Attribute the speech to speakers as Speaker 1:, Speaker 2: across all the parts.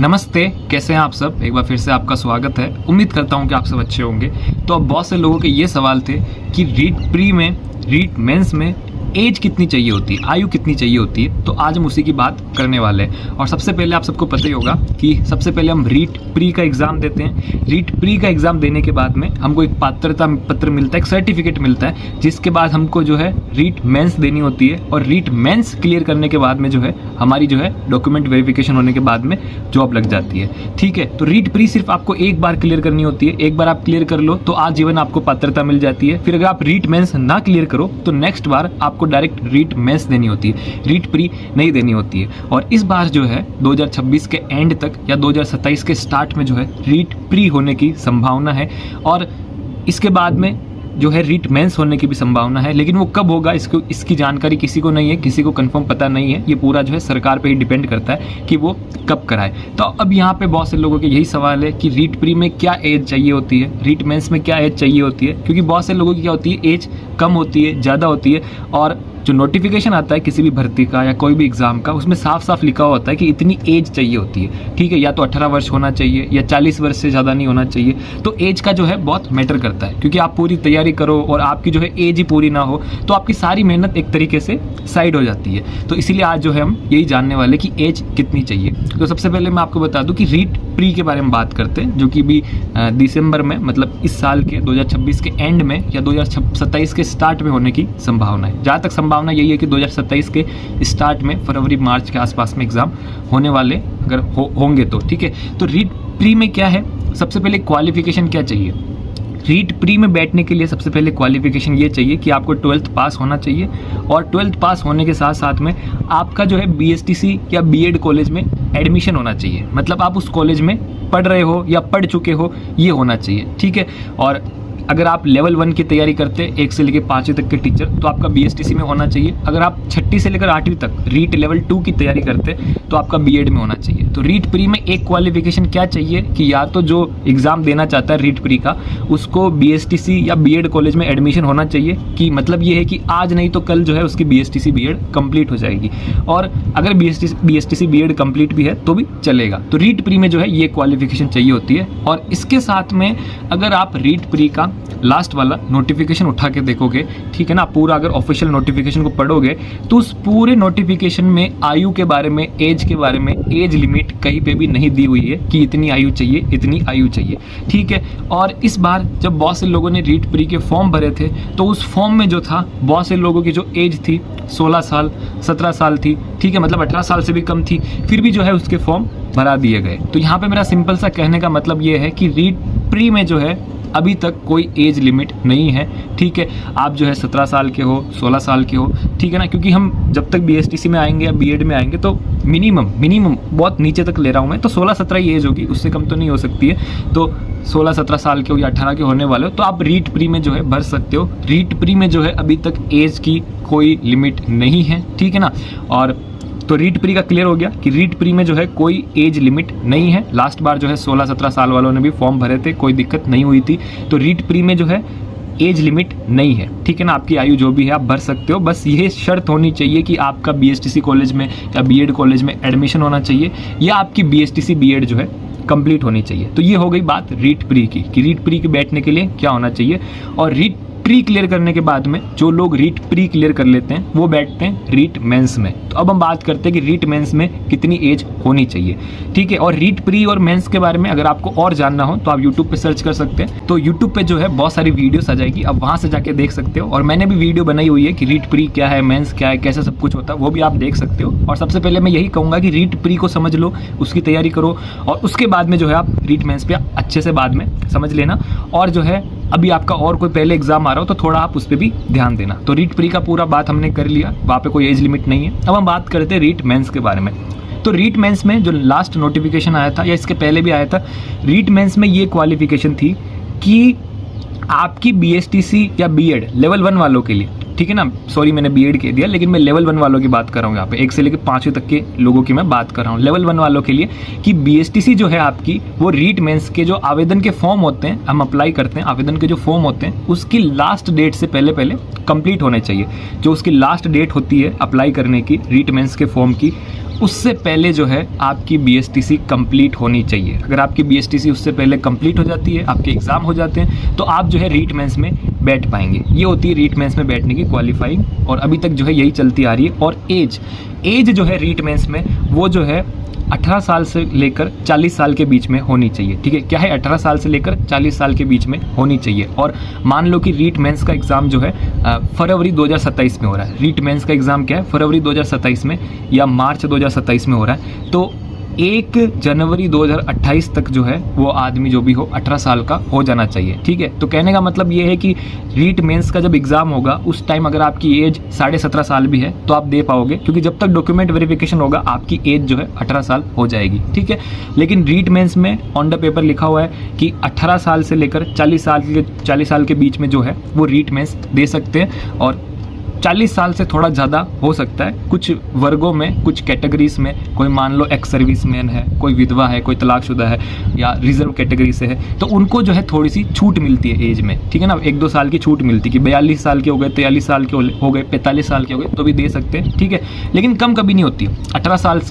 Speaker 1: नमस्ते, कैसे हैं आप सब। एक बार फिर से आपका स्वागत है। उम्मीद करता हूं कि आप सब अच्छे होंगे। तो अब बहुत से लोगों के ये सवाल थे कि रीट प्री में, रीट मेंस में एज कितनी चाहिए होती है, आयु कितनी चाहिए होती है। तो आज हम उसी की बात करने वाले हैं। और सबसे पहले आप सबको पता ही होगा कि सबसे पहले हम रीट प्री का एग्ज़ाम देते हैं। रीट प्री का एग्ज़ाम देने के बाद में हमको एक पात्रता पत्र मिलता है, एक सर्टिफिकेट मिलता है, जिसके बाद हमको जो है रीट मेंस देनी होती है। और रीट मेंस क्लियर करने के बाद में जो है हमारी जो है डॉक्यूमेंट वेरिफिकेशन होने के बाद में जॉब लग जाती है। ठीक है, तो रीट प्री सिर्फ आपको एक बार क्लियर करनी होती है। एक बार आप क्लियर कर लो तो आजीवन आपको पात्रता मिल जाती है। फिर अगर आप रीट मेंस ना क्लियर करो तो नेक्स्ट बार आपको डायरेक्ट रीट मेंस देनी होती है, रीट प्री नहीं देनी होती है। और इस बार जो है 2026 के एंड तक या 2027 के स्टार्ट में जो है रीट प्री होने की संभावना है। और इसके बाद में जो है रीट मेंस होने की भी संभावना है, लेकिन वो कब होगा इसकी जानकारी किसी को नहीं है, किसी को कंफर्म पता नहीं है। ये पूरा जो है सरकार पे ही डिपेंड करता है कि वो कब कराए। तो अब यहाँ पे बहुत से लोगों के यही सवाल है कि रीट प्री में क्या एज चाहिए होती है, रीट मेंस में क्या एज चाहिए होती है। क्योंकि बहुत से लोगों की क्या होती है, एज कम होती है, ज़्यादा होती है। और जो नोटिफिकेशन आता है किसी भी भर्ती का या कोई भी एग्ज़ाम का, उसमें साफ साफ लिखा हुआ होता है कि इतनी एज चाहिए होती है। ठीक है, या तो 18 वर्ष होना चाहिए या 40 वर्ष से ज़्यादा नहीं होना चाहिए। तो एज का जो है बहुत मैटर करता है, क्योंकि आप पूरी तैयारी करो और आपकी जो है एज ही पूरी ना हो तो आपकी सारी मेहनत एक तरीके से साइड हो जाती है। तो इसीलिए आज जो है हम यही जानने वाले कि एज कितनी चाहिए। तो सबसे पहले मैं आपको बता दूं कि रीट प्री के बारे में बात करते हैं, जो कि भी दिसंबर में, मतलब इस साल के 2026 के एंड में या 2027 के स्टार्ट में होने की संभावना है। जहाँ तक संभावना यही है कि 2027 के स्टार्ट में, फरवरी मार्च के आसपास में एग्ज़ाम होने वाले अगर होंगे तो। ठीक है, तो रीट प्री में क्या है, सबसे पहले क्वालिफिकेशन क्या चाहिए। रीट प्री में बैठने के लिए सबसे पहले क्वालिफिकेशन ये चाहिए कि आपको 12th पास होना चाहिए। और 12th पास होने के साथ साथ में आपका जो है BSTC या बीएड कॉलेज में एडमिशन होना चाहिए। मतलब आप उस कॉलेज में पढ़ रहे हो या पढ़ चुके हो, ये होना चाहिए। ठीक है, और अगर आप लेवल 1 की तैयारी करते हैं, 1 से लेकर 5वीं तक के टीचर, तो आपका BSTC में होना चाहिए। अगर आप 6ठी से लेकर 8वीं तक रीट लेवल 2 की तैयारी करते हैं तो आपका बीएड में होना चाहिए। तो रीट प्री में एक क्वालिफिकेशन क्या चाहिए कि या तो जो एग्ज़ाम देना चाहता है रीट प्री का, उसको BSTC या बीएड कॉलेज में एडमिशन होना चाहिए। कि मतलब ये है कि आज नहीं तो कल जो है उसकी BSTC बीएड कंप्लीट हो जाएगी। और अगर BSTC बीएड कंप्लीट भी है तो भी चलेगा। तो रीट प्री में जो है ये क्वालिफिकेशन चाहिए होती है। और इसके साथ में अगर आप रीट प्री का लास्ट वाला नोटिफिकेशन उठा के देखोगे, ठीक है ना, पूरा अगर ऑफिशियल नोटिफिकेशन को पढ़ोगे तो उस पूरे नोटिफिकेशन में आयु के बारे में, एज के बारे में, एज लिमिट कहीं पे भी नहीं दी हुई है कि इतनी आयु चाहिए, इतनी आयु चाहिए। ठीक है, और इस बार जब बहुत से लोगों ने रीट प्री के फॉर्म भरे थे तो उस फॉर्म में जो था, बहुत से लोगों की जो एज थी 16 साल 17 साल थी। ठीक है, मतलब 18 साल से भी कम थी, फिर भी जो है उसके फॉर्म भरा दिए गए। तो यहाँ पे मेरा सिंपल सा कहने का मतलब ये है कि रीट प्री में जो है अभी तक कोई एज लिमिट नहीं है। ठीक है, आप जो है 17 साल के हो, 16 साल के हो, ठीक है ना, क्योंकि हम जब तक BSTC में आएंगे या बीएड में आएंगे तो मिनिमम बहुत नीचे तक ले रहा हूँ मैं, तो 16-17 ही एज होगी, उससे कम तो नहीं हो सकती है। तो 16-17 साल के हो या 18 के होने वाले हो तो आप रीट प्री में जो है भर सकते हो। रीट प्री में जो है अभी तक एज की कोई लिमिट नहीं है। ठीक है ना, और तो रीट प्री का क्लियर हो गया कि रीट प्री में जो है कोई एज लिमिट नहीं है। लास्ट बार जो है 16-17 साल वालों ने भी फॉर्म भरे थे, कोई दिक्कत नहीं हुई थी। तो रीट प्री में जो है एज लिमिट नहीं है। ठीक है ना, आपकी आयु जो भी है आप भर सकते हो। बस ये शर्त होनी चाहिए कि आपका BSTC कॉलेज में या बीएड कॉलेज में एडमिशन होना चाहिए, या आपकी BSTC बीएड जो है कंप्लीट होनी चाहिए। तो ये हो गई बात रीट प्री की कि रीट प्री के बैठने के लिए क्या होना चाहिए। और रीट प्री क्लियर करने के बाद में जो लोग रीट प्री क्लियर कर लेते हैं वो बैठते हैं रीट मेंस में। तो अब हम बात करते हैं कि रीट मेंस में कितनी एज होनी चाहिए। ठीक है, और रीट प्री और मेंस के बारे में अगर आपको और जानना हो तो आप यूट्यूब पे सर्च कर सकते हैं। तो यूट्यूब पे जो है बहुत सारी वीडियोस आ जाएगी, आप वहाँ से जाके देख सकते हो। और मैंने भी वीडियो बनाई हुई है कि रीट प्री क्या है, मेंस क्या है, कैसे सब कुछ होता है, वो भी आप देख सकते हो। और सबसे पहले मैं यही कहूँगा कि रीट प्री को समझ लो, उसकी तैयारी करो, और उसके बाद में जो है आप रीट मेंस पे अच्छे से बाद में समझ लेना। और जो है अभी आपका और कोई पहले एग्जाम आ रहा हो तो थोड़ा आप उस पर भी ध्यान देना। तो रीट प्री का पूरा बात हमने कर लिया, वहाँ पे कोई एज लिमिट नहीं है। अब हम बात करते हैं रीट मेंस के बारे में। तो रीट मेंस में जो लास्ट नोटिफिकेशन आया था या इसके पहले भी आया था, रीट मेंस में ये क्वालिफिकेशन थी कि आपकी BSTC या बीएड लेवल 1 वालों के लिए, ठीक है ना, सॉरी मैंने बीएड कह दिया, लेकिन मैं लेवल 1 वालों की बात कर रहा हूँ यहाँ पे, 1 से लेकर 5वीं तक के लोगों की मैं बात कर रहा हूँ। लेवल 1 वालों के लिए कि BSTC जो है आपकी, वो रीट मेंस के जो आवेदन के फॉर्म होते हैं, हम अप्लाई करते हैं, आवेदन के जो फॉर्म होते हैं उसकी लास्ट डेट से पहले कंप्लीट होने चाहिए। जो उसकी लास्ट डेट होती है अप्लाई करने की रीट मेंस के फॉर्म की, उससे पहले जो है आपकी BSTC कंप्लीट होनी चाहिए। अगर आपकी BSTC उससे पहले कंप्लीट हो जाती है, आपके एग्ज़ाम हो जाते हैं, तो आप जो है रीट मेंस में बैठ पाएंगे। ये होती है रीट मेंस में बैठने की क्वालिफाइंग, और अभी तक जो है यही चलती आ रही है। और एज जो है रीट मेंस में वो जो है 18 साल से लेकर 40 साल के बीच में होनी चाहिए। ठीक है, क्या है, 18 साल से लेकर 40 साल के बीच में होनी चाहिए। और मान लो कि रीट मेंस का एग्ज़ाम जो है फरवरी 2027 में हो रहा है। रीट मेंस का एग्ज़ाम क्या है, फरवरी 2027 में या मार्च 2027 में हो रहा है। तो 1 जनवरी 2028 तक जो है वो आदमी जो भी हो 18 साल का हो जाना चाहिए। ठीक है, तो कहने का मतलब ये है कि रीट मेंस का जब एग्ज़ाम होगा उस टाइम अगर आपकी एज 17.5 साल भी है तो आप दे पाओगे, क्योंकि जब तक डॉक्यूमेंट वेरिफिकेशन होगा आपकी एज जो है 18 साल हो जाएगी। ठीक है, लेकिन रीट मेंस में ऑन द पेपर लिखा हुआ है कि 18 साल से लेकर 40 साल के बीच में जो है वो रीट मेंस दे सकते हैं। और 40 साल से थोड़ा ज़्यादा हो सकता है कुछ वर्गों में, कुछ कैटेगरीज में। कोई मान लो एक्स सर्विसमैन है, कोई विधवा है, कोई तलाकशुदा है या रिजर्व कैटेगरी से है, तो उनको जो है थोड़ी सी छूट मिलती है एज में। ठीक है ना, 1-2 साल की छूट मिलती है कि 42 साल के हो गए, 43 साल के हो गए, 45 साल के हो गए तो भी दे सकते हैं। ठीक है, लेकिन कम कभी नहीं होती। 18 साल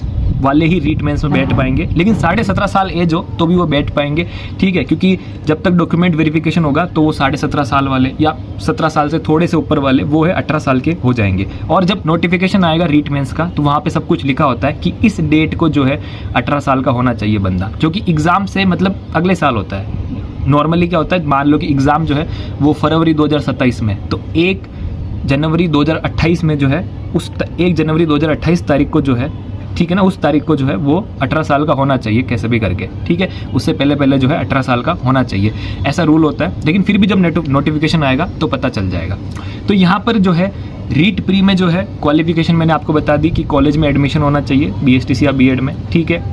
Speaker 1: वाले ही रीट मेंस में बैठ पाएंगे, लेकिन 17.5 साल एज हो तो भी वो बैठ पाएंगे। ठीक है, क्योंकि जब तक डॉक्यूमेंट वेरिफिकेशन होगा तो वो 17.5 साल वाले या 17 साल से थोड़े से ऊपर वाले वो है 18 साल के हो जाएंगे। और जब नोटिफिकेशन आएगा रीट मेंस का तो वहाँ पे सब कुछ लिखा होता है कि इस डेट को जो है 18 साल का होना चाहिए बंदा, जो कि एग्ज़ाम से मतलब अगले साल होता है। नॉर्मली क्या होता है, मान लो कि एग्ज़ाम जो है वो फरवरी 2027 में, तो 1 जनवरी 2028 में जो है उस 1 जनवरी 2028 तारीख को जो है, ठीक है ना, उस तारीख को जो है वो 18 साल का होना चाहिए कैसे भी करके। ठीक है, उससे पहले जो है 18 साल का होना चाहिए, ऐसा रूल होता है। लेकिन फिर भी जब नोटिफिकेशन आएगा तो पता चल जाएगा। तो यहाँ पर जो है रीट प्री में जो है क्वालिफिकेशन मैंने आपको बता दी कि कॉलेज में एडमिशन होना चाहिए, BSTC या B.Ed में। ठीक है,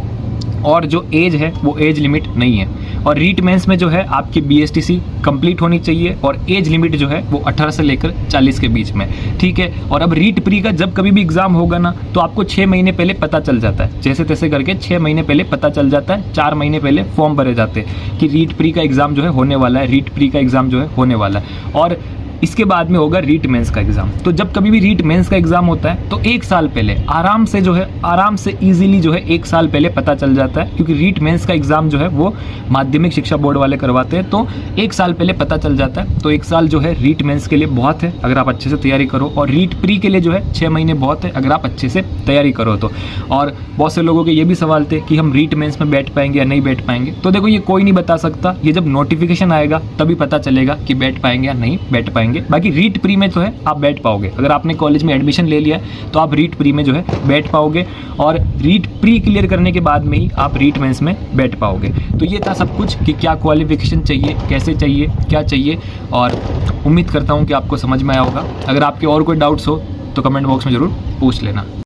Speaker 1: और जो एज है वो एज लिमिट नहीं है। और रीट मेंस में जो है आपकी BSTC कंप्लीट होनी चाहिए और एज लिमिट जो है वो 18 से लेकर 40 के बीच में। ठीक है, और अब रीट प्री का जब कभी भी एग्ज़ाम होगा ना तो आपको 6 महीने पहले पता चल जाता है, जैसे तैसे करके 6 महीने पहले पता चल जाता है। 4 महीने पहले फॉर्म भरे जाते हैं कि रीट प्री का एग्ज़ाम जो है होने वाला है, रीट प्री का एग्ज़ाम जो है होने वाला है। और इसके बाद में होगा रीट मेंस का एग्ज़ाम। तो जब कभी भी रीट मेंस का एग्ज़ाम होता है तो 1 साल पहले आराम से इजीली जो है 1 साल पहले पता चल जाता है, क्योंकि रीट मेंस का एग्ज़ाम जो है वो माध्यमिक शिक्षा बोर्ड वाले करवाते हैं, तो 1 साल पहले पता चल जाता है। तो 1 साल जो है रीट मेंस के लिए बहुत है अगर आप अच्छे से तैयारी करो, और रीट प्री के लिए जो है 6 महीने बहुत है अगर आप अच्छे से तैयारी करो तो। और बहुत से लोगों के ये भी सवाल थे कि हम रीट मेंस में बैठ पाएंगे या नहीं बैठ पाएंगे। तो देखो, ये कोई नहीं बता सकता, ये जब नोटिफिकेशन आएगा तभी पता चलेगा कि बैठ पाएंगे या नहीं बैठ पाएंगे। बाकी रीट प्री में जो है आप बैठ पाओगे, अगर आपने कॉलेज में एडमिशन ले लिया है तो आप रीट प्री में जो है बैठ पाओगे, और रीट प्री क्लियर करने के बाद में ही आप रीट मेंस में बैठ पाओगे। तो ये था सब कुछ कि क्या क्वालिफिकेशन चाहिए, कैसे चाहिए, क्या चाहिए, और उम्मीद करता हूँ कि आपको समझ में आया होगा। अगर आपके और कोई डाउट्स हो तो कमेंट बॉक्स में ज़रूर पूछ लेना।